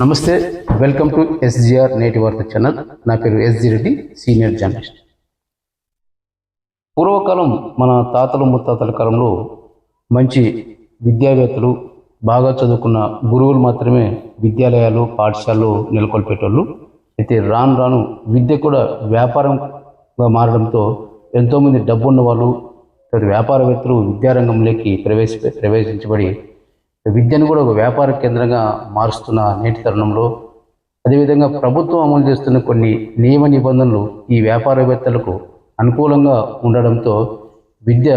నమస్తే, welcome to SGR నేటి వార్త ఛానల్. నా పేరు ఎస్జి రెడ్డి, సీనియర్ జర్నలిస్ట్. పూర్వకాలం మన తాతలు ముత్తాతల కాలంలో మంచి విద్యావేత్తలు, బాగా చదువుకున్న గురువులు మాత్రమే విద్యాలయాలు, పాఠశాలలు నెలకొల్పేటోళ్ళు. అయితే రాను రాను విద్య కూడా వ్యాపారంగా మారడంతో ఎంతోమంది డబ్బున్న వాళ్ళు, వ్యాపారవేత్తలు విద్యారంగంలోకి ప్రవేశించబడి విద్యను కూడా ఒక వ్యాపార కేంద్రంగా మారుస్తున్న నేటి తరుణంలో, అదేవిధంగా ప్రభుత్వం అమలు చేస్తున్న కొన్ని నియమ నిబంధనలు ఈ వ్యాపారవేత్తలకు అనుకూలంగా ఉండడంతో విద్య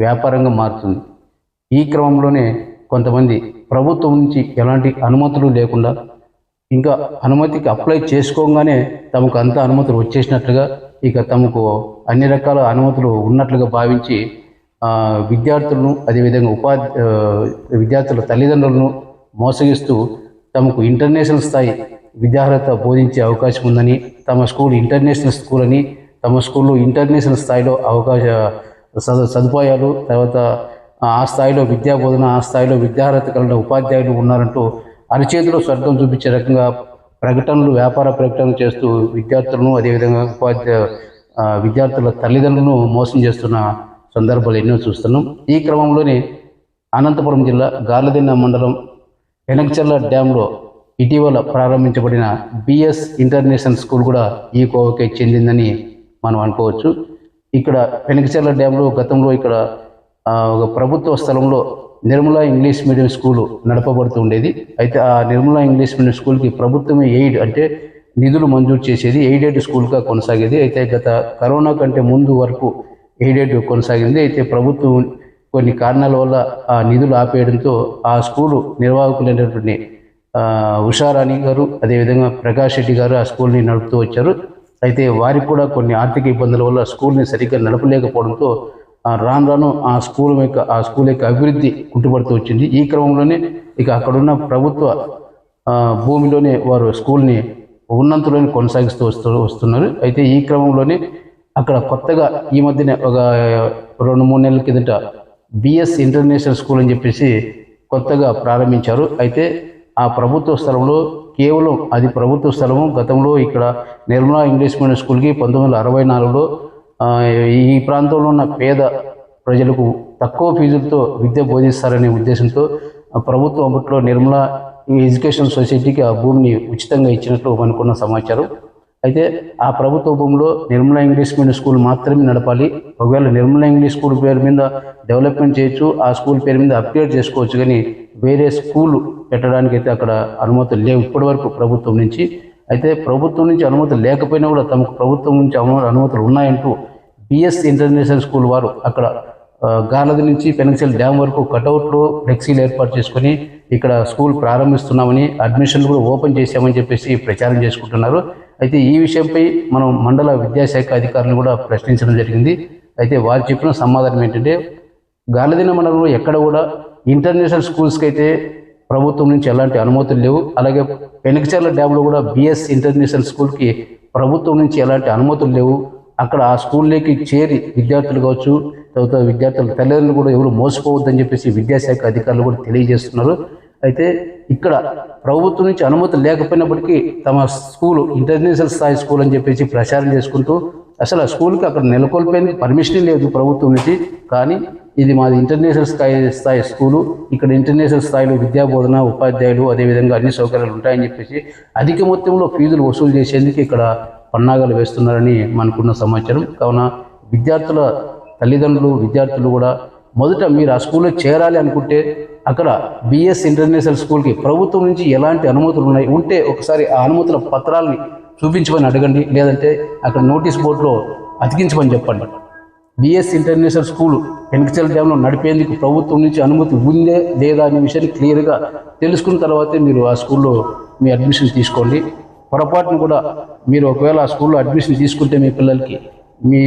వ్యాపారంగా మారుతుంది. ఈ క్రమంలోనే కొంతమంది ప్రభుత్వం నుంచి ఎలాంటి అనుమతులు లేకుండా, ఇంకా అనుమతికి అప్లై చేసుకోగానే తమకు అంత అనుమతులు వచ్చేసినట్లుగా, ఇక తమకు అన్ని రకాల అనుమతులు ఉన్నట్లుగా భావించి విద్యార్థులను, అదేవిధంగా విద్యార్థుల తల్లిదండ్రులను మోసగిస్తూ తమకు ఇంటర్నేషనల్ స్థాయి విద్యార్హత బోధించే అవకాశం ఉందని, తమ స్కూల్ ఇంటర్నేషనల్ స్కూల్ అని, తమ స్కూల్లో ఇంటర్నేషనల్ స్థాయిలో సదుపాయాలు, తర్వాత ఆ స్థాయిలో విద్యా బోధన, ఆ స్థాయిలో విద్యార్హత కలిగిన ఉపాధ్యాయులు ఉన్నారంటూ అరచేతిలో స్వర్గం చూపించే రకంగా ప్రకటనలు, వ్యాపార ప్రకటనలు చేస్తూ విద్యార్థులను, అదేవిధంగా విద్యార్థుల తల్లిదండ్రులను మోసం చేస్తున్న సందర్భాలు ఎన్నో చూస్తున్నాం. ఈ క్రమంలోనే అనంతపురం జిల్లా గార్లదిన్న మండలం వెనకచర్ల డ్యాంలో ఇటీవల ప్రారంభించబడిన బిఎస్ ఇంటర్నేషనల్ స్కూల్ కూడా ఈ కోవకే చెందిందని మనం అనుకోవచ్చు. ఇక్కడ వెనకచర్ల డ్యాంలో గతంలో ఇక్కడ ఒక ప్రభుత్వ స్థలంలో నిర్మలా ఇంగ్లీష్ మీడియం స్కూలు నడపబడుతూ ఉండేది. అయితే ఆ నిర్మలా ఇంగ్లీష్ మీడియం స్కూల్కి ప్రభుత్వమే ఎయిడ్ అంటే నిధులు మంజూరు చేసేది, ఎయిడెడ్ స్కూల్గా కొనసాగేది. అయితే గత కరోనా కంటే ముందు వరకు ఎయిడెడ్ కొనసాగింది. అయితే ప్రభుత్వం కొన్ని కారణాల వల్ల ఆ నిధులు ఆపేయడంతో ఆ స్కూలు నిర్వాహకులైనటువంటి ఉషారాణి గారు, అదేవిధంగా ప్రకాష్ రెడ్డి గారు ఆ స్కూల్ని నడుపుతూ వచ్చారు. అయితే వారికి కూడా కొన్ని ఆర్థిక ఇబ్బందుల వల్ల స్కూల్ని సరిగ్గా నడపలేకపోవడంతో రాను రాను ఆ స్కూల్ యొక్క అభివృద్ధి కుంటుపడుతూ వచ్చింది. ఈ క్రమంలోనే ఇక అక్కడున్న ప్రభుత్వ భూమిలోనే వారు స్కూల్ని ఉన్నంతలోనే కొనసాగిస్తూ వస్తున్నారు. అయితే ఈ క్రమంలోనే అక్కడ కొత్తగా ఈ మధ్యనే ఒక 2-3 నెలల కిందట బిఎస్ ఇంటర్నేషనల్ స్కూల్ అని చెప్పేసి కొత్తగా ప్రారంభించారు. అయితే ఆ ప్రభుత్వ స్థలంలో కేవలం అది ప్రభుత్వ స్థలము. గతంలో ఇక్కడ నిర్మలా ఇంగ్లీష్ మీడియం స్కూల్కి 1964లో ఈ ప్రాంతంలో ఉన్న పేద ప్రజలకు తక్కువ ఫీజులతో విద్య బోధిస్తారనే ఉద్దేశంతో ప్రభుత్వం అప్పట్లో నిర్మలా ఎడ్యుకేషన్ సొసైటీకి ఆ భూమిని ఉచితంగా ఇచ్చినట్లు మనకున్న సమాచారం. అయితే ఆ ప్రభుత్వ భూమిలో నిర్మలా ఇంగ్లీష్ మీడియం స్కూల్ మాత్రమే నడపాలి. ఒకవేళ నిర్మలా ఇంగ్లీష్ స్కూల్ పేరు మీద డెవలప్మెంట్ చేయొచ్చు, ఆ స్కూల్ పేరు మీద అప్గ్రేడ్ చేసుకోవచ్చు, కానీ వేరే స్కూల్ పెట్టడానికి అయితే అక్కడ అనుమతులు లేవు ఇప్పటి వరకు ప్రభుత్వం నుంచి. అయితే ప్రభుత్వం నుంచి అనుమతులు లేకపోయినా కూడా తమకు ప్రభుత్వం నుంచి అనుమతులు ఉన్నాయంటూ బిఎస్ ఇంటర్నేషనల్ స్కూల్ వారు అక్కడ గార్లది నుంచి పెనకచెర్ల డ్యామ్ వరకు కటౌట్లు, ఫ్లెక్సీలు ఏర్పాటు చేసుకొని ఇక్కడ స్కూల్ ప్రారంభిస్తున్నామని, అడ్మిషన్లు కూడా ఓపెన్ చేశామని చెప్పేసి ప్రచారం చేసుకుంటున్నారు. అయితే ఈ విషయంపై మనం మండల విద్యాశాఖ అధికారులను కూడా ప్రశ్నించడం జరిగింది. అయితే వారు చెప్పిన సమాధానం ఏంటంటే, గార్లదిన్న మండలంలో ఎక్కడ కూడా ఇంటర్నేషనల్ స్కూల్స్కి అయితే ప్రభుత్వం నుంచి ఎలాంటి అనుమతులు లేవు. అలాగే పెనకచెర్ల డ్యాంలో కూడా బిఎస్ ఇంటర్నేషనల్ స్కూల్కి ప్రభుత్వం నుంచి ఎలాంటి అనుమతులు లేవు. అక్కడ ఆ స్కూల్లోకి చేరి విద్యార్థులు కావచ్చు, తర్వాత విద్యార్థుల తల్లిదండ్రులు కూడా ఎవరు మోసపోవద్దని చెప్పేసి విద్యాశాఖ అధికారులు కూడా తెలియజేస్తున్నారు. అయితే ఇక్కడ ప్రభుత్వం నుంచి అనుమతులు లేకపోయినప్పటికీ తమ స్కూలు ఇంటర్నేషనల్ స్థాయి స్కూల్ అని చెప్పేసి ప్రచారం చేసుకుంటూ అసలు ఆ స్కూల్కి అక్కడ నెలకొల్పేందుకు పర్మిషన్ లేదు ప్రభుత్వం నుంచి. కానీ ఇది మాది ఇంటర్నేషనల్ స్థాయి స్కూలు, ఇక్కడ ఇంటర్నేషనల్ స్థాయిలో విద్యాబోధన, ఉపాధ్యాయులు, అదేవిధంగా అన్ని సౌకర్యాలు ఉంటాయని చెప్పేసి అధిక మొత్తంలో ఫీజులు వసూలు చేసేందుకు ఇక్కడ పన్నాగాలు వేస్తున్నారని మనకున్న సమాచారం. కావున విద్యార్థుల తల్లిదండ్రులు, విద్యార్థులు కూడా మొదట మీరు ఆ స్కూల్లో చేరాలి అనుకుంటే అక్కడ బిఎస్ ఇంటర్నేషనల్ స్కూల్కి ప్రభుత్వం నుంచి ఎలాంటి అనుమతులు ఉన్నాయి ఉంటే ఒకసారి ఆ అనుమతుల పత్రాలని చూపించమని అడగండి, లేదంటే అక్కడ నోటీస్ బోర్డులో అతికించమని చెప్పండి. బిఎస్ ఇంటర్నేషనల్ స్కూల్ వెనకచెర్ల డ్యాంలో నడిపేందుకు ప్రభుత్వం నుంచి అనుమతి ఉందే లేదా అనే విషయాన్ని క్లియర్గా తెలుసుకున్న తర్వాతే మీరు ఆ స్కూల్లో మీ అడ్మిషన్ తీసుకోండి. పొరపాటును కూడా మీరు ఒకవేళ ఆ స్కూల్లో అడ్మిషన్ తీసుకుంటే మీ పిల్లలకి మీ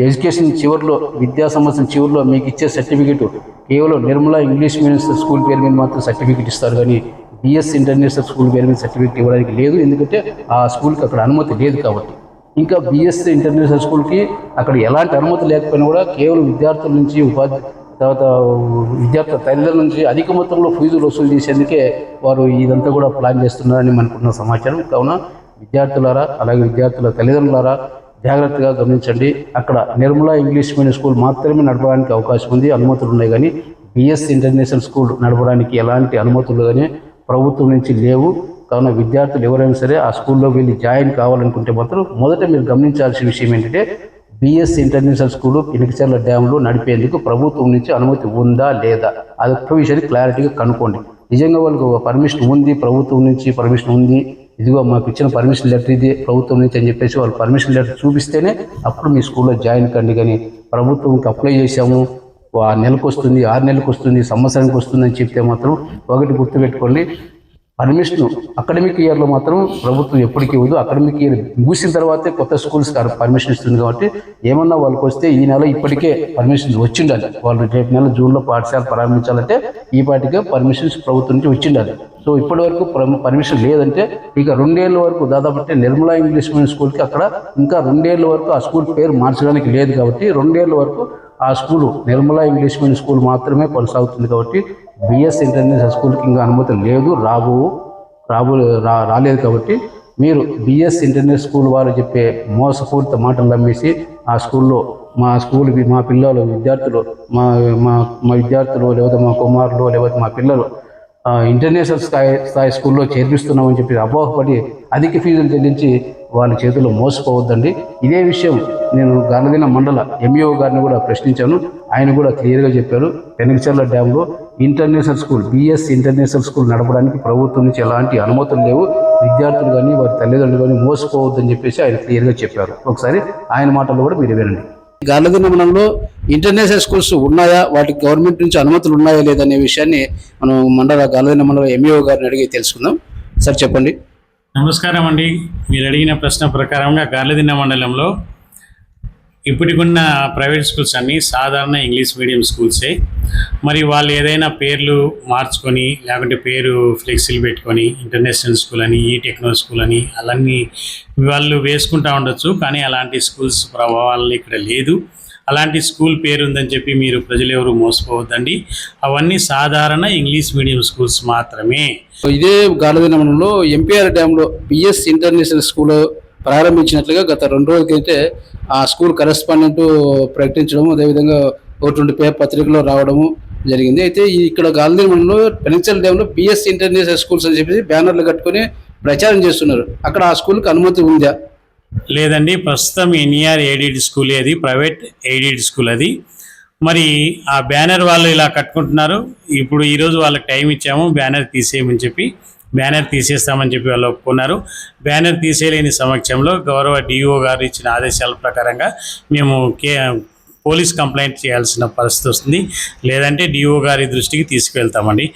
ఎడ్యుకేషన్ చివరిలో, విద్యా సంవత్సరం చివరిలో మీకు ఇచ్చే సర్టిఫికేట్ కేవలం నిర్మలా ఇంగ్లీష్ మీడియం స్కూల్ పేరు మీద మాత్రం సర్టిఫికేట్ ఇస్తారు, కానీ బిఎస్ ఇంటర్నేషనల్ స్కూల్ పేరు మీద సర్టిఫికేట్ ఇవ్వడానికి లేదు. ఎందుకంటే ఆ స్కూల్కి అక్కడ అనుమతి లేదు కాబట్టి. ఇంకా బిఎస్ ఇంటర్నేషనల్ స్కూల్కి అక్కడ ఎలాంటి అనుమతి లేకపోయినా కూడా కేవలం విద్యార్థుల నుంచి తర్వాత విద్యార్థుల తల్లిదండ్రుల నుంచి అధిక మొత్తంలో ఫీజులు వసూలు చేసేందుకే వారు ఇదంతా కూడా ప్లాన్ చేస్తున్నారని మనకున్న సమాచారం. కావున విద్యార్థులారా, అలాగే విద్యార్థుల తల్లిదండ్రులారా జాగ్రత్తగా గమనించండి. అక్కడ నిర్మలా ఇంగ్లీష్ మీడియం స్కూల్ మాత్రమే నడపడానికి అవకాశం ఉంది, అనుమతులు ఉన్నాయి. కానీ బిఎస్ ఇంటర్నేషనల్ స్కూల్ నడపడానికి ఎలాంటి అనుమతులు కానీ ప్రభుత్వం నుంచి లేవు. కావున విద్యార్థులు ఎవరైనా సరే ఆ స్కూల్లో వెళ్ళి జాయిన్ కావాలనుకుంటే మాత్రం మొదట మీరు గమనించాల్సిన విషయం ఏంటంటే బిఎస్ ఇంటర్నేషనల్ స్కూలు పినకచెర్ల డ్యాంలో నడిపేందుకు ప్రభుత్వం నుంచి అనుమతి ఉందా లేదా, అది ఒక్క విషయాన్ని క్లారిటీగా కనుక్కోండి. నిజంగా వాళ్ళకు పర్మిషన్ ఉంది, ప్రభుత్వం నుంచి పర్మిషన్ ఉంది, ఇదిగో మాకు ఇచ్చిన పర్మిషన్ లెటర్ ఇది ప్రభుత్వం నుంచి అని చెప్పేసి వాళ్ళు పర్మిషన్ లెటర్ చూపిస్తేనే అప్పుడు మీ స్కూల్లో జాయిన్ కండి. కానీ ప్రభుత్వంకి అప్లై చేశాము, నెలకు వస్తుంది, 6 నెలలకు వస్తుంది, సంవత్సరానికి వస్తుంది అని చెప్తే మాత్రం ఒకటి గుర్తుపెట్టుకోండి, పర్మిషన్ అకాడమిక్ ఇయర్లో మాత్రం ప్రభుత్వం ఎప్పటికీ ఇవ్వదు. అకాడమిక్ ఇయర్ ముగిసిన తర్వాతే కొత్త స్కూల్స్ పర్మిషన్ ఇస్తుంది. కాబట్టి ఏమన్నా వాళ్ళకి వస్తే ఈ నెల ఇప్పటికే పర్మిషన్ వచ్చిండాలి. వాళ్ళు రేపు నెల జూన్లో పాఠశాల ప్రారంభించాలంటే ఈ పాటికే పర్మిషన్స్ ప్రభుత్వం నుంచి వచ్చిండాలి. సో ఇప్పటి వరకు పర్మిషన్ లేదంటే ఇక 2 ఏళ్ళ వరకు దాదాపు అంటే నిర్మలా ఇంగ్లీష్ మీడియం స్కూల్కి అక్కడ ఇంకా 2 ఏళ్ళ వరకు ఆ స్కూల్ పేరు మార్చడానికి లేదు. కాబట్టి 2 ఏళ్ళ వరకు ఆ school Nirmala English medium school మాత్రమే కొనసాగుతుంది. కాబట్టి బిఎస్ ఇంటర్నేషనల్ స్కూల్కి ఇంకా అనుమతి లేదు, రాలేదు. కాబట్టి మీరు బిఎస్ ఇంటర్నేషనల్ స్కూల్ వారు చెప్పే మోసపూరిత మాటలు నమ్మేసి ఆ స్కూల్లో మా పిల్లలు విద్యార్థులు మా విద్యార్థులు లేకపోతే మా కుమారులు లేకపోతే మా పిల్లలు ఇంటర్నేషనల్ స్థాయి స్కూల్లో చేర్పిస్తున్నామని చెప్పి అపోహపడి అధిక ఫీజులు చెల్లించి వాళ్ళ చేతుల్లో మోసపోవద్దండి. ఇదే విషయం నేను గార్లదిన్న మండల ఎంఈఓ గారిని కూడా ప్రశ్నించాను. ఆయన కూడా క్లియర్గా చెప్పారు, పినకచెర్ల డ్యాంలో international school BS international school నడపడానికి ప్రభుత్వం నుంచి ఎలాంటి అనుమతులు లేవు, విద్యార్థులు కానీ వారి తల్లిదండ్రులు కానీ మోసపోవద్దని చెప్పేసి ఆయన క్లియర్గా చెప్పారు. ఒకసారి ఆయన మాటలు కూడా మీరు వినండి. గార్లదిన్న మండలంలో ఇంటర్నేషనల్ స్కూల్స్ ఉన్నాయా, వాటికి గవర్నమెంట్ నుంచి అనుమతులు ఉన్నాయా లేదనే విషయాన్ని మనం గార్లదిన్న మండలం ఎంఈఓ గారిని అడిగి తెలుసుకుందాం. సార్ చెప్పండి. నమస్కారం అండి. మీరు అడిగిన ప్రశ్న ప్రకారంగా గార్లదిన్న మండలంలో ఇప్పటికున్న ప్రైవేట్ స్కూల్స్ అన్నీ సాధారణ ఇంగ్లీష్ మీడియం స్కూల్సే. మరి వాళ్ళు ఏదైనా పేర్లు మార్చుకొని లేకుంటే పేరు ఫ్లెక్సీలు పెట్టుకొని ఇంటర్నేషనల్ స్కూల్ అని, ఈ టెక్నో స్కూల్ అని అలాన్ని వాళ్ళు వేసుకుంటూ ఉండొచ్చు. కానీ అలాంటి స్కూల్స్ ప్రభావాలను ఇక్కడ లేదు. అలాంటి స్కూల్ పేరు ఉందని చెప్పి మీరు ప్రజలు ఎవరు మోసపోవద్దండి. అవన్నీ సాధారణ ఇంగ్లీష్ మీడియం స్కూల్స్ మాత్రమే. ఇదే గార్లదిన్న మండలంలో ఎంపీఆర్ డ్యాంలో బిఎస్ ఇంటర్నేషనల్ స్కూల్ ప్రారంభించినట్లుగా గత 2 రోజులకైతే ఆ స్కూల్ కరెస్పాండెంట్ ప్రకటించడం, అదేవిధంగా 1-2 పత్రికలో రావడము జరిగింది. అయితే ఇక్కడ గార్లదిన్న మండలంలో పినకచెర్ల డ్యాంలో బిఎస్ ఇంటర్నేషనల్ స్కూల్స్ అని చెప్పేసి బ్యానర్లు కట్టుకొని ప్రచారం చేస్తున్నారు. అక్కడ ఆ స్కూల్కి అనుమతి ఉందా? లేదండి, ప్రస్తుతం ఎన్ఈఆర్ ఎయిడెడ్ స్కూల్, అది ప్రైవేట్ ఎయిడెడ్ స్కూల్ అది. మరి ఆ బ్యానర్ వాళ్ళు ఇలా కట్టుకుంటున్నారు. ఇప్పుడు ఈరోజు వాళ్ళకి టైం ఇచ్చాము బ్యానర్ తీసేయమని చెప్పి, బ్యానర్ తీసేస్తామని చెప్పి వాళ్ళు ఒప్పుకున్నారు. బ్యానర్ తీసేయలేని సమక్షంలో గౌరవ డిఓ గారు ఇచ్చిన ఆదేశాల ప్రకారంగా మేము పోలీస్ కంప్లైంట్ చేయాల్సిన పరిస్థితి వస్తుంది. లేదంటే డిఓ గారి దృష్టికి తీసుకువెళ్తామండి.